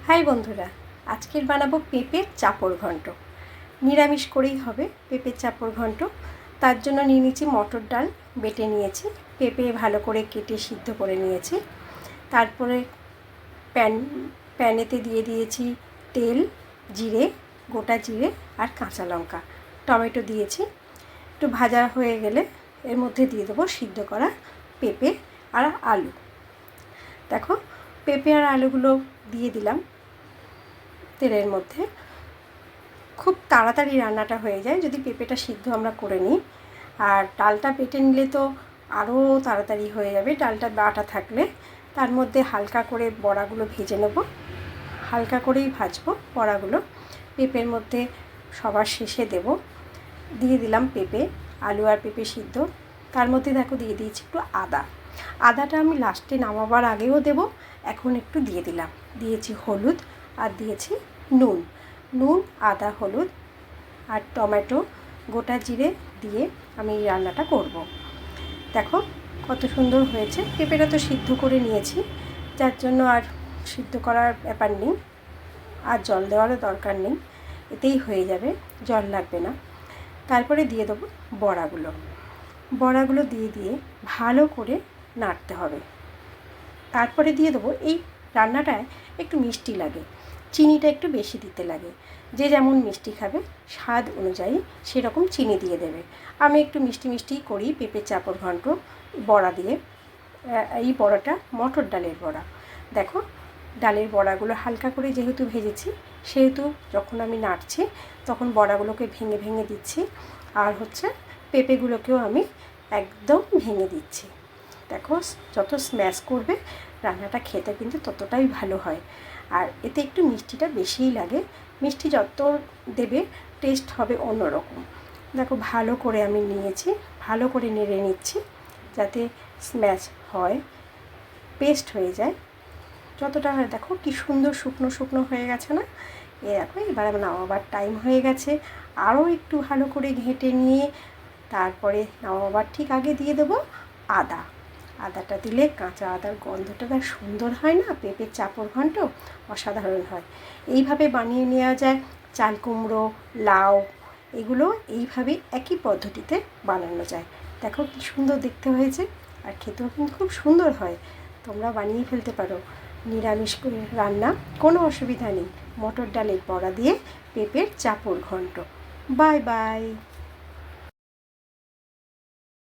High বন্ধুরা, আজকের বানাবো পেঁপের চাপড় ঘন্ট। নিরামিষ করেই হবে পেঁপের চাপড় ঘন্ট। তার জন্য নিয়ে নিয়েছি মটর ডাল, বেটে নিয়েছি, পেঁপে ভালো করে কেটে সিদ্ধ করে নিয়েছি। তারপরে প্যানেতে দিয়ে দিয়েছি তেল, জিরে, গোটা জিরে আর কাঁচা লঙ্কা, টমেটো দিয়েছি। একটু ভাজা হয়ে গেলে এর মধ্যে দিয়ে দেবো সিদ্ধ করা পেঁপে আর আলু। দেখো, পেঁপে আর আলুগুলো দিয়ে দিলাম তেলের মধ্যে। খুব তাড়াতাড়ি রান্নাটা হয়ে যায় যদি পেঁপেটা সিদ্ধ আমরা করে নিই। আর ডালটা বেটে নিলে তো আরও তাড়াতাড়ি হয়ে যাবে। ডালটা বাটা থাকলে তার মধ্যে হালকা করে বড়াগুলো ভেজে নেব, হালকা করেই ভাজবো বড়াগুলো। পেঁপের মধ্যে সবার শেষে দেব। দিয়ে দিলাম পেঁপে, আলু আর পেঁপে সিদ্ধ। তার মধ্যে দেখো দিয়ে দিয়েছি একটু আদাটা আমি লাস্টে নামাবার আগেও দেব, এখন একটু দিয়ে দিলাম। দিয়েছি হলুদ আর দিয়েছি নুন, আদা, হলুদ আর টমেটো, গোটা জিরে দিয়ে আমি এই রান্নাটা করব। দেখো কত সুন্দর হয়েছে। পেঁপেটা তো সিদ্ধ করে নিয়েছি, যার জন্য আর সিদ্ধ করার ব্যাপার নেই, আর জল দেওয়ারও দরকার নেই, এতেই হয়ে যাবে, জল লাগবে না। তারপরে দিয়ে দেবো বড়াগুলো দিয়ে ভালো করে নাড়তে হবে। তারপরে দিয়ে দেবো, এই রান্নাটায় একটু মিষ্টি লাগে, চিনিটা একটু বেশি দিতে লাগে। যে যেমন মিষ্টি খাবে স্বাদ অনুযায়ী সেরকম চিনি দিয়ে দেবে। আমি একটু মিষ্টিই করি পেঁপের চাপড় ঘন্ট বড়া দিয়ে। এই বড়াটা মটর ডালের বড়া। দেখো, ডালের বড়াগুলো হালকা করে যেহেতু ভেজেছি, সেহেতু যখন আমি নাড়ছি তখন বড়াগুলোকে ভেঙে ভেঙে দিচ্ছি, আর পেঁপেগুলোকেও আমি একদম ভেঙে দিচ্ছি। দেখো, যত স্ম্যাশ করবে রান্নাটা খেতে কিন্তু ততটাই ভালো হয়। আর এতে একটু মিষ্টিটা বেশিই লাগে, মিষ্টি যত দেবে টেস্ট হবে অন্যরকম। দেখো, ভালো করে আমি নিয়েছি, ভালো করে নেড়ে নিচ্ছি যাতে স্ম্যাশ হয়, পেস্ট হয়ে যায় যতটা হয়। দেখো কি সুন্দর শুকনো শুকনো হয়ে গেছে না? দেখো, এবার নামাবার টাইম হয়ে গেছে। আরও একটু ভালো করে ঘেঁটে নিয়ে তারপরে নামাবার ঠিক আগে দিয়ে দেবো আদাটা দিলে কাঁচা আদার গন্ধটা তার সুন্দর হয় না? পেঁপের চাপড় ঘন্ট অসাধারণ হয়। এইভাবে বানিয়ে নেওয়া যায় চাল কুমড়ো, লাউ, এগুলো এইভাবে একই পদ্ধতিতে বানানো যায়। দেখো কি সুন্দর দেখতে হয়েছে, আর খেতেও কিন্তু খুব সুন্দর হয়। তোমরা বানিয়ে ফেলতে পারো নিরামিষ রান্না, কোনো অসুবিধা নেই। মটর ডালের বড়া দিয়ে পেঁপের চাপড় ঘন্ট। Bye bye.